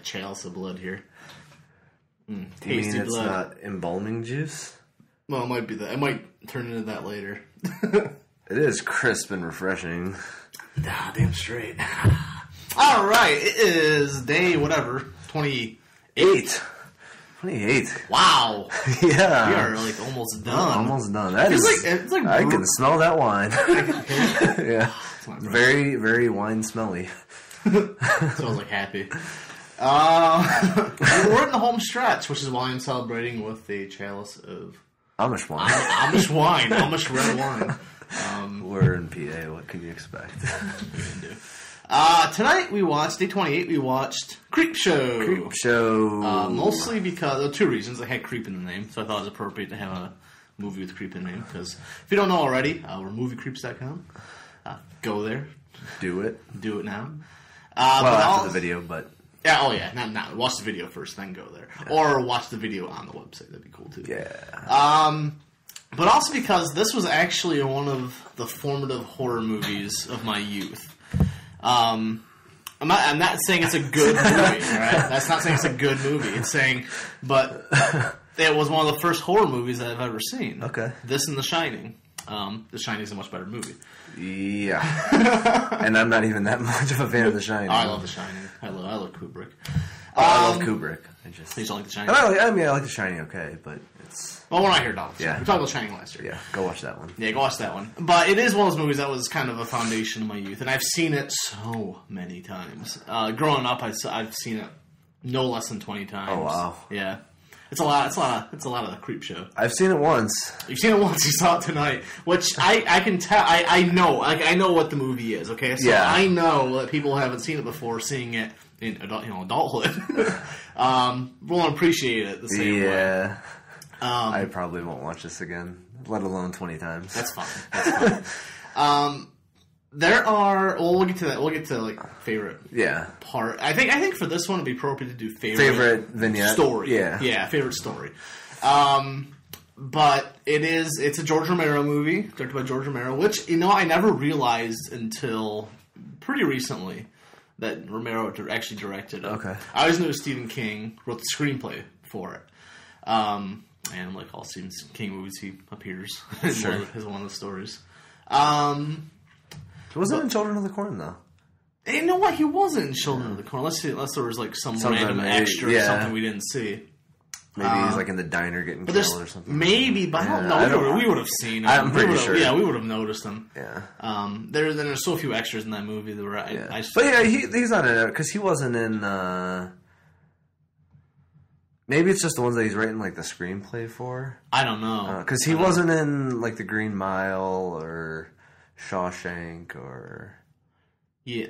chalice of blood here. Do you mean it's not embalming juice? Well, it might be that. I might turn into that later. It is crisp and refreshing. Ah, damn straight. All right, it is day whatever 28. 28. Wow. Yeah. We are like almost done. Almost done. That is. It's like I can smell that wine. Yeah. Very, very wine smelly. Smells like happy. We're in the home stretch, which is why I'm celebrating with a chalice of Amish wine. Amish wine. Amish red wine. We're in PA. What can you expect? Tonight we watched, day 28, we watched Creepshow. Creepshow. Mostly because of two reasons. I had creep in the name, so I thought it was appropriate to have a movie with creep in the name. Because if you don't know already, we're moviecreeps.com. Go there. Do it. Do it now. After the video, but... Yeah, oh yeah, not watch the video first, then go there. Yeah. Or watch the video on the website. That'd be cool, too. Yeah. But also because this was actually one of the formative horror movies of my youth. I'm not saying it's a good movie, right? That's not saying it's a good movie. It's saying, but it was one of the first horror movies that I've ever seen. Okay. This and The Shining. The Shining is a much better movie. Yeah. And I'm not even that much of a fan of The Shining. I love The Shining. I love Kubrick. I love Kubrick. You just don't like The Shining? I mean, I like The Shining, okay, but it's... Well, we're not here, dog. Yeah. We talked about Shining last year. Yeah, go watch that one. Yeah, go watch that one. But it is one of those movies that was kind of a foundation of my youth, and I've seen it so many times. Growing up, I've seen it no less than 20 times. Oh, wow. Yeah. It's a lot of the Creepshow. I've seen it once. You've seen it once. You saw it tonight, which I can tell. I know what the movie is. Okay, so yeah. I know that people who haven't seen it before, seeing it in adulthood, won't appreciate it the same way. Yeah, I probably won't watch this again, let alone 20 times. That's fine. There are. Well, we'll get to that. We'll get to like favorite. Yeah. Part. I think for this one it'd be appropriate to do favorite vignette story. Yeah. Yeah. Favorite story. But it's a George Romero movie directed by George Romero, which I never realized until pretty recently that Romero actually directed it. Okay. I always knew Stephen King wrote the screenplay for it. And like all Stephen King movies, he appears as one of the stories. Wasn't in Children of the Corn, though. You know what? He wasn't in Children of the Corn. Unless there was like some random extra or something we didn't see. Maybe he's like in the diner getting killed or something. Maybe, but I don't know. We would have seen him. I'm pretty sure. Yeah, we would have noticed him. Yeah. There's so few extras in that movie. But yeah, he's not in it because he wasn't in... Maybe it's just the ones that he's writing like the screenplay for. I don't know. Because he wasn't in like The Green Mile or... Shawshank or to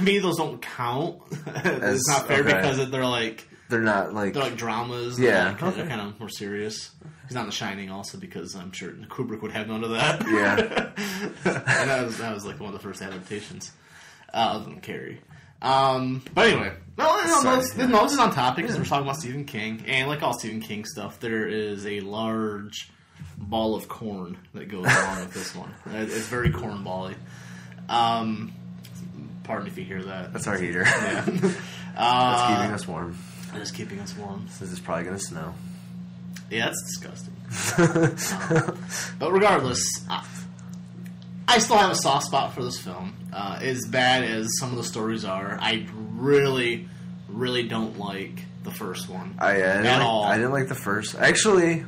me those don't count. It's not fair because they're not dramas. Yeah, they're kind of more serious. He's not in The Shining also because I'm sure Kubrick would have none of that. Yeah, and that was like one of the first adaptations other than Carrie. But anyway, this is on topic because we're talking about Stephen King, and like all Stephen King stuff, there is a large ball of corn that goes along with this one. It's very cornbally. Pardon if you hear that. That's our heater. Yeah. That's keeping us warm. It is keeping us warm. This is probably going to snow. Yeah, that's disgusting. But regardless, I still have a soft spot for this film. As bad as some of the stories are, I really, really don't like the first one at all. I didn't like the first. Actually...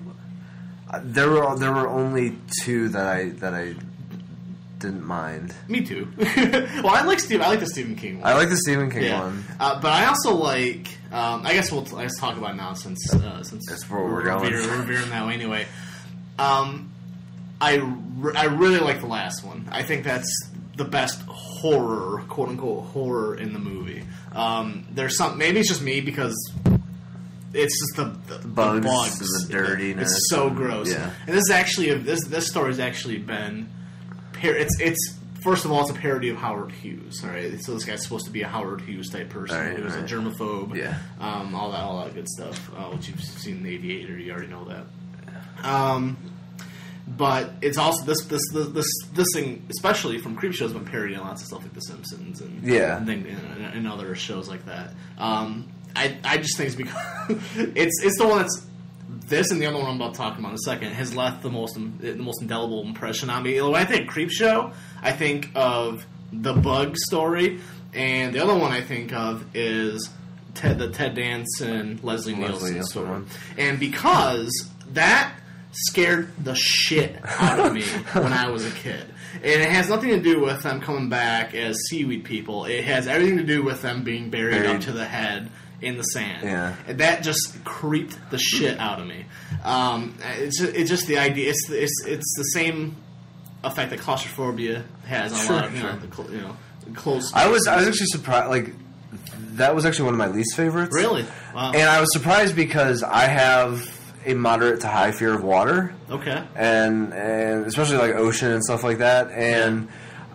There were only two that I didn't mind. Me too. Well, I like the Stephen King one. I like the Stephen King one. But I also like. I guess let's talk about it now since that's where we're going. We're veering that way anyway. I really like the last one. I think that's the best horror, quote unquote horror in the movie. There's some. Maybe it's just me because. It's just the bugs and the dirtiness. It's so gross. Yeah. And this is actually this story's actually been. It's first of all, it's a parody of Howard Hughes. All right, so this guy's supposed to be a Howard Hughes type person who's a germaphobe. Yeah. All that good stuff. Which you've seen in The Aviator, you already know that. But it's also this thing, especially from Creepshow, has been parodying lots of stuff like The Simpsons and other shows like that. I just think it's because it's the one that's this and the other one I'm about to talk about in a second has left the most indelible impression on me. When I think Creepshow, I think of the Bug story, and the other one I think of is the Ted Danson, Leslie Nielsen story. And because that scared the shit out of me when I was a kid. And it has nothing to do with them coming back as seaweed people. It has everything to do with them being buried up to the head in the sand. Yeah. And that just creeped the shit out of me. It's just the idea. It's the same effect that claustrophobia has on a lot of close. I was actually surprised. Like, that was actually one of my least favorites. Really? Wow. And I was surprised because I have a moderate to high fear of water. Okay. And especially like ocean and stuff like that. And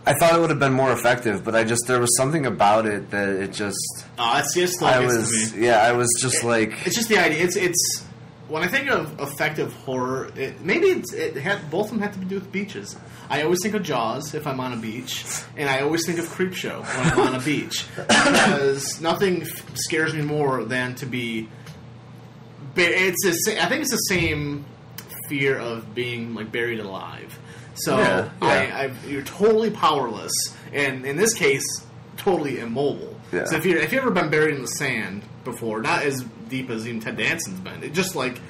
I thought it would have been more effective, but there was something about it that it just. Oh, it's just like I was just like. It's just the idea. It's when I think of effective horror, both of them have to do with beaches. I always think of Jaws if I'm on a beach, and I always think of Creepshow when I'm on a beach, because nothing scares me more than to be. I think it's the same fear of being like buried alive. So you're totally powerless, and in this case, totally immobile. Yeah. So if you've ever been buried in the sand before, not as deep as even Ted Danson's been, it's just like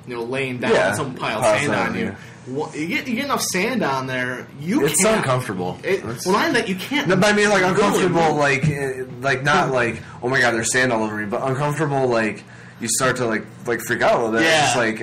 laying down and someone piles sand on you. Well, you get enough sand on there, it's uncomfortable. Not that you can't. No, but I mean, like uncomfortable, like not like oh my god, there's sand all over me, but uncomfortable, like you start to like freak out a little bit. Yeah, it's just like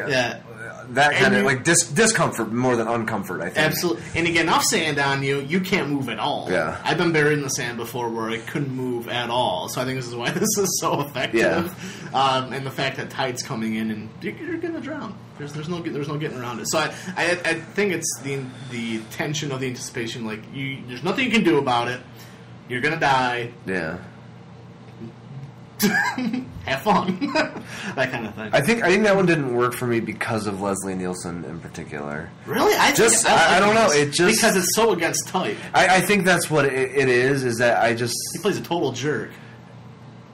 that kind of like discomfort more than uncomfort. I think absolutely. And you get enough sand on you, you can't move at all. Yeah, I've been buried in the sand before where I couldn't move at all. So I think this is why this is so effective. Yeah. And the fact that tide's coming in and you're gonna drown. There's no getting around it. So I think it's the tension of the anticipation. Like there's nothing you can do about it. You're gonna die. Yeah. Have fun. That kind of thing. I think that one didn't work for me because of Leslie Nielsen in particular. Really? I don't know. It just because it's so against type. I think that's what it is. Is that he plays a total jerk.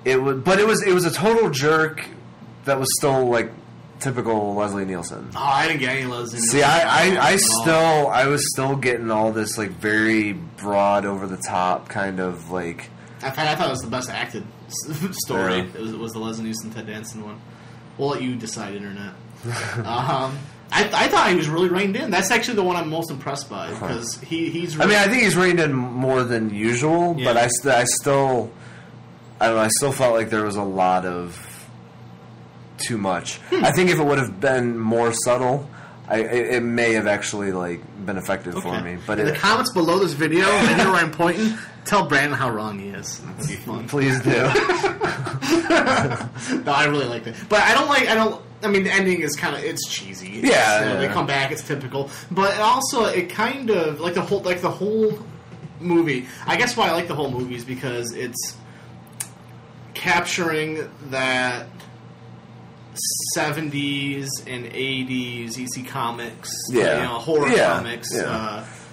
It was a total jerk that was still like typical Leslie Nielsen. Oh, I didn't get any Leslie Nielsen. See, I was still getting all this like very broad, over the top kind of like. I thought it was the best acted story. Yeah. It was the Leslie Nielsen Ted Danson one. We'll let you decide, Internet. I thought he was really reined in. That's actually the one I'm most impressed by because he's. Really I think he's reined in more than usual, but I still don't know. I still felt like there was a lot of too much. I think if it would have been more subtle, it may have actually like been effective for me. But in the comments below this video, and here where I'm pointing, tell Brandon how wrong he is. That'd be fun. Please do. No, I really liked it, but I mean, the ending is it's cheesy. They come back. It's typical, but also it kind of like the whole movie. I guess why I like the whole movie is because it's capturing that 70s and 80s EC comics, horror comics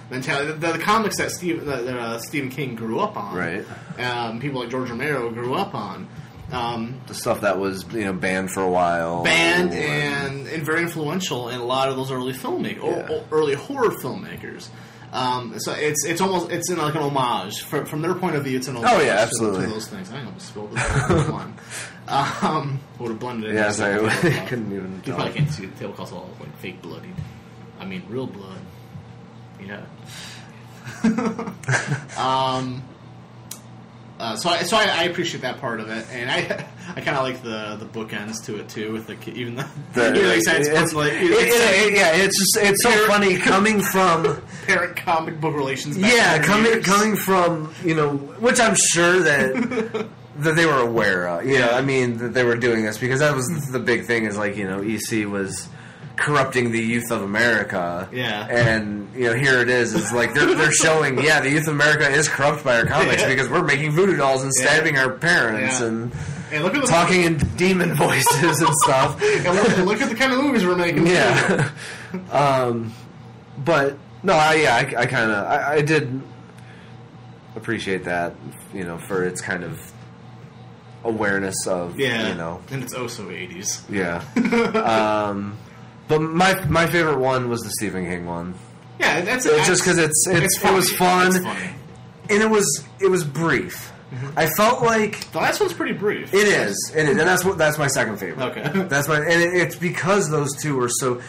mentality. The comics that Stephen King grew up on, right? People like George Romero grew up on. The stuff that was banned for a while, and very influential in a lot of those early filmmakers, early horror filmmakers. So it's almost in like an homage from their point of view. It's an homage absolutely. to those things. I almost spilled this one. Would have blended in. Yeah, sorry, I couldn't even. You probably can't see the tablecloth's all like fake bloody. I mean, real blood. Yeah. So I appreciate that part of it, and I kind of like the bookends to it too, with it's so funny coming from parent comic book relations. Coming from which I'm sure that they were aware of. I mean that they were doing this because that was the big thing. Is like EC was corrupting the youth of America. Yeah. And here it is. It's like they're showing the youth of America is corrupt by our comics because we're making voodoo dolls and stabbing our parents and look at talking in demon voices and stuff. And look at the kind of movies we're making. Yeah. But no, I kind of I did appreciate that, you know, for its kind of awareness of, you know, and it's also 80s. Yeah. But my favorite one was the Stephen King one. Yeah, that's just because it was fun, and it was brief. Mm-hmm. I felt like the last one's pretty brief. It is, and that's my second favorite. Okay, and it's because those two were so.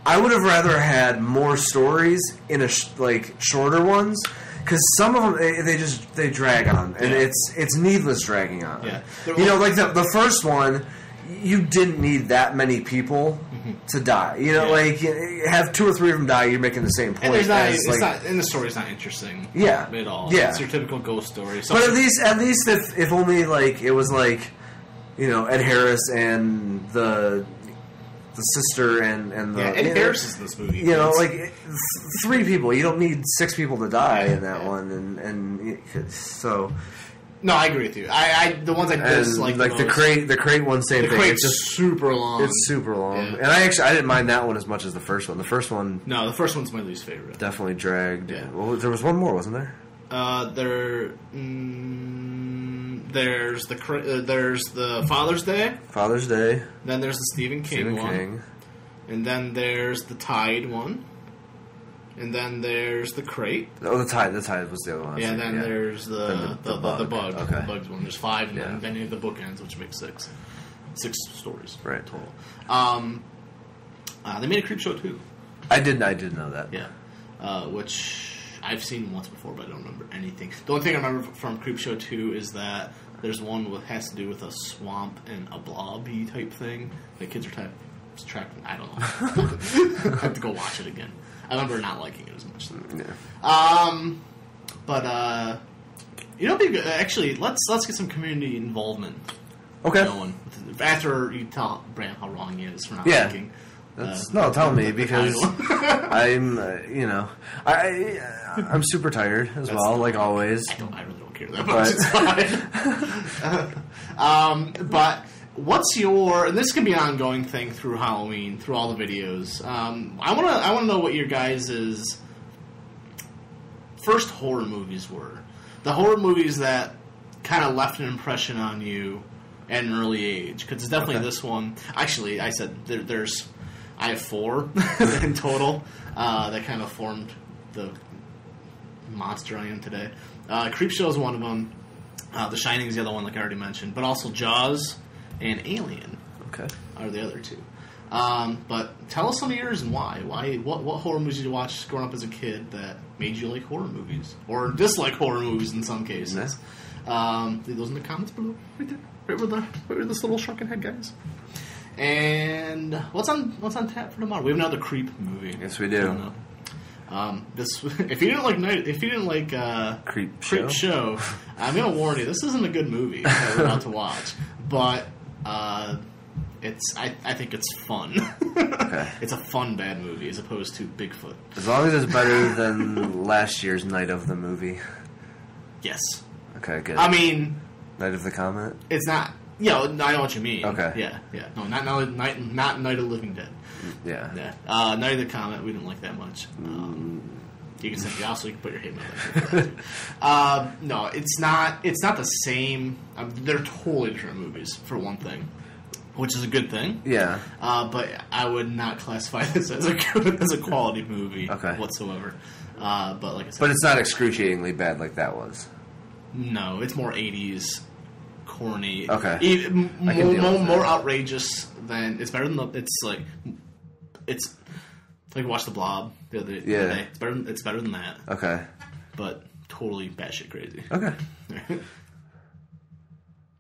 I would have rather had more stories in like shorter ones, because some of them they drag on, and it's needless dragging on. Yeah, you know, like the first one, you didn't need that many people to die. You know, like have 2 or 3 of them die, you're making the same point. And and the story's not interesting. At all. Yeah, it's your typical ghost story. But at least if only like it was like, you know, Ed Harris and the sister and the Ed Harris is in this movie. You know, like 3 people. You don't need 6 people to die in that one, and so. No, I agree with you. The ones I dislike like the crate one, same thing. It's just super long. It's super long, and I didn't mind that one as much as the first one. The first one, no, the first one's my least favorite. Definitely dragged. Yeah. Well, there was one more, wasn't there? There's the Father's Day. Father's Day. Then there's the Stephen King one. And then there's the Tide one. And then there's the Crate. Oh, the Tide was the other one. Yeah, then there's the Bug. Okay. The Bugs one. There's 5, and then you have the bookends, which makes 6. 6 stories total. They made a Creepshow too. I did know that. Yeah, which I've seen once before, but I don't remember anything. The only thing I remember from Creepshow 2 is that there's one that has to do with a swamp and a blobby type thing. The kids are tracking. I don't know. I have to go watch it again. I remember not liking it as much. But you know, actually, let's get some community involvement. Okay. Going after you tell Bram how wrong he is for not liking. Tell me, because I'm, you know, I'm super tired as well, like always. I really don't care that much. It's fine. But what's your? And this can be an ongoing thing through Halloween, through all the videos. I wanna know what your guys' first horror movies were. The horror movies that kind of left an impression on you at an early age. Because it's definitely this one. Actually, I said I have 4 in total that kind of formed the monster I am today. Creepshow is one of them. The Shining is the other one, like I already mentioned. But also Jaws and Alien are the other 2. But tell us some of yours and why. What horror movies did you watch growing up as a kid that made you like horror movies? Or dislike horror movies in some cases? Leave those in the comments below. Right there. Right where this little shrunken head guys. And what's on tap for tomorrow? We have another Creep movie. Yes, we do. If you didn't like Creepshow, I'm gonna warn you. This isn't a good movie that we're about to watch, but I think it's fun. It's a fun bad movie as opposed to Bigfoot. As long as it's better than last year's Night of the movie. Yes. Okay, good. I mean, Night of the Comet. It's not. Yeah, I know what you mean. Okay. Yeah. No, not Night of the Living Dead. Yeah. Night of the Comet, we didn't like that much. You can send it out so you can put your hate mail. No, it's not the same. They're totally different movies, for one thing, which is a good thing. Yeah. But I would not classify this as a quality movie whatsoever. But like I said, but it's not excruciatingly bad like that was. No, it's more 80s. Corny. Okay. More outrageous than it's better than it's like watch The Blob the other day. It's better than that. Okay. But totally batshit crazy. Okay.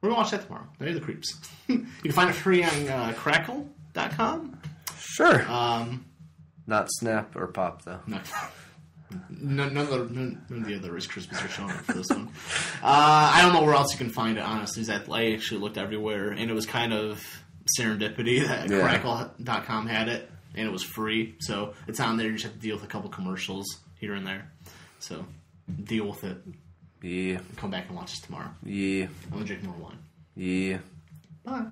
We're gonna watch that tomorrow. Night of the Creeps. You can find it free on crackle.com. Sure. Not Snap or Pop though. No. None of the other Rice Krispies are showing up for this one. I don't know where else you can find it, honestly. I actually looked everywhere, and it was kind of serendipity that Crackle.com had it, and it was free. So it's on there. You just have to deal with a couple commercials here and there. So deal with it. Yeah. Come back and watch us tomorrow. Yeah. I'm going to drink more wine. Yeah. Bye.